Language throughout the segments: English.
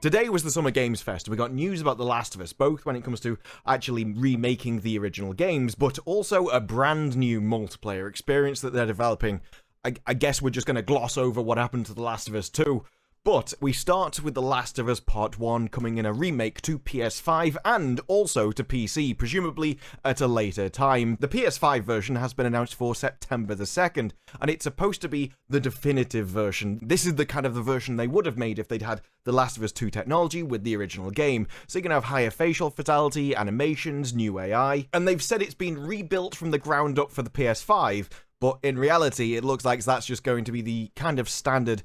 Today was the Summer Games Fest, and we got news about The Last of Us, both when it comes to actually remaking the original games, but also a brand new multiplayer experience that they're developing. I guess we're just going to gloss over what happened to The Last of Us 2, but we start with The Last of Us Part 1 coming in a remake to PS5 and also to PC, presumably at a later time. The PS5 version has been announced for September the 2nd, and it's supposed to be the definitive version. This is the kind of the version they would have made if they'd had The Last of Us 2 technology with the original game. So you can have higher facial fidelity, animations, new AI, and they've said it's been rebuilt from the ground up for the PS5, but in reality, it looks like that's just going to be the kind of standard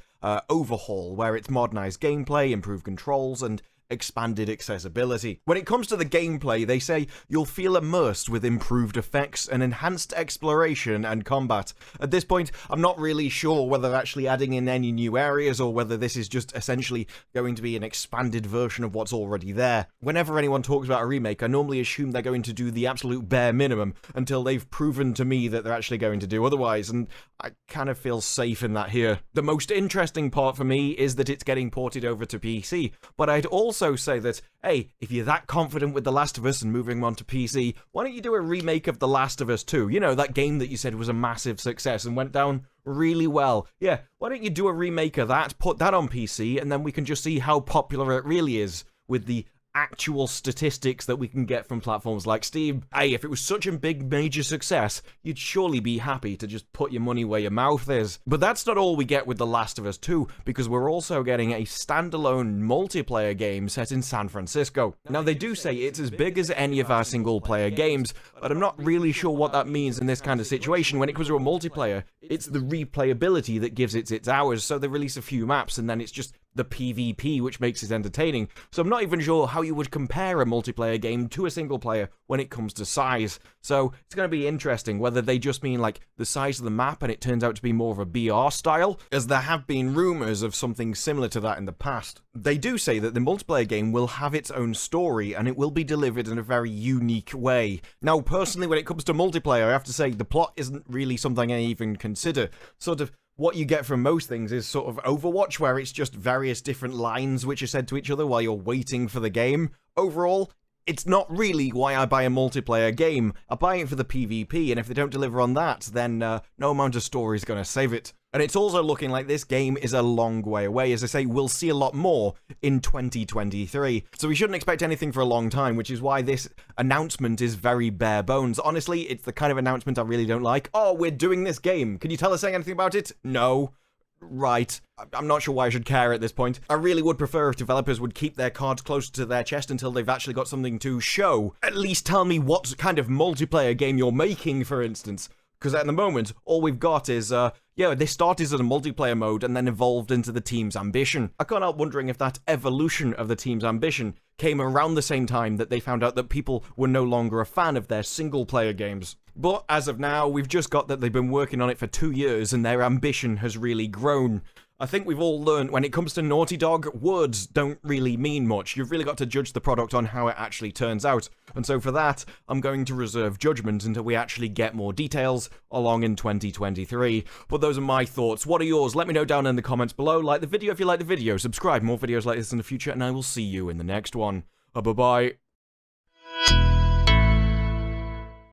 overhaul, where it's modernized gameplay, improved controls, and expanded accessibility. When it comes to the gameplay, they say you'll feel immersed with improved effects and enhanced exploration and combat. At this point, I'm not really sure whether they're actually adding in any new areas or whether this is just essentially going to be an expanded version of what's already there. Whenever anyone talks about a remake, I normally assume they're going to do the absolute bare minimum until they've proven to me that they're actually going to do otherwise, and I kind of feel safe in that here. The most interesting part for me is that it's getting ported over to PC, but I'd also say that, hey, if you're that confident with The Last of Us and moving on to PC, why don't you do a remake of The Last of Us 2? You know, that game that you said was a massive success and went down really well. Yeah, why don't you do a remake of that, put that on PC, and then we can just see how popular it really is with the actual statistics that we can get from platforms like Steam. Hey, if it was such a big major success, you'd surely be happy to just put your money where your mouth is. But that's not all we get with The Last of Us 2, because we're also getting a standalone multiplayer game set in San Francisco. Now, they do say it's as big as any of our single player games, but I'm not really sure what that means in this kind of situation. When it comes to a multiplayer, it's the replayability that gives it its hours, so they release a few maps and then it's just the PvP which makes it entertaining. So I'm not even sure how you would compare a multiplayer game to a single player when it comes to size. So it's going to be interesting whether they just mean like the size of the map and it turns out to be more of a BR style, as there have been rumors of something similar to that in the past. They do say that the multiplayer game will have its own story and it will be delivered in a very unique way. Now, personally, when it comes to multiplayer, I have to say the plot isn't really something I even consider. Sort of what you get from most things is sort of Overwatch, where it's just various different lines which are said to each other while you're waiting for the game. Overall, it's not really why I buy a multiplayer game. I buy it for the PvP, and if they don't deliver on that, then no amount of story is going to save it. And it's also looking like this game is a long way away. As I say, we'll see a lot more in 2023. So we shouldn't expect anything for a long time, which is why this announcement is very bare bones. Honestly, it's the kind of announcement I really don't like. Oh, we're doing this game. Can you tell us anything about it? No. Right. I'm not sure why I should care at this point. I really would prefer if developers would keep their cards closer to their chest until they've actually got something to show. At least tell me what kind of multiplayer game you're making, for instance. Because at the moment, all we've got is, they started as a multiplayer mode and then evolved into the team's ambition. I can't help wondering if that evolution of the team's ambition came around the same time that they found out that people were no longer a fan of their single-player games. But as of now, we've just got that they've been working on it for 2 years and their ambition has really grown. I think we've all learned when it comes to Naughty Dog, words don't really mean much. You've really got to judge the product on how it actually turns out. And so for that, I'm going to reserve judgment until we actually get more details along in 2023. But those are my thoughts. What are yours? Let me know down in the comments below. Like the video if you like the video. Subscribe, more videos like this in the future, and I will see you in the next one. Bye-bye.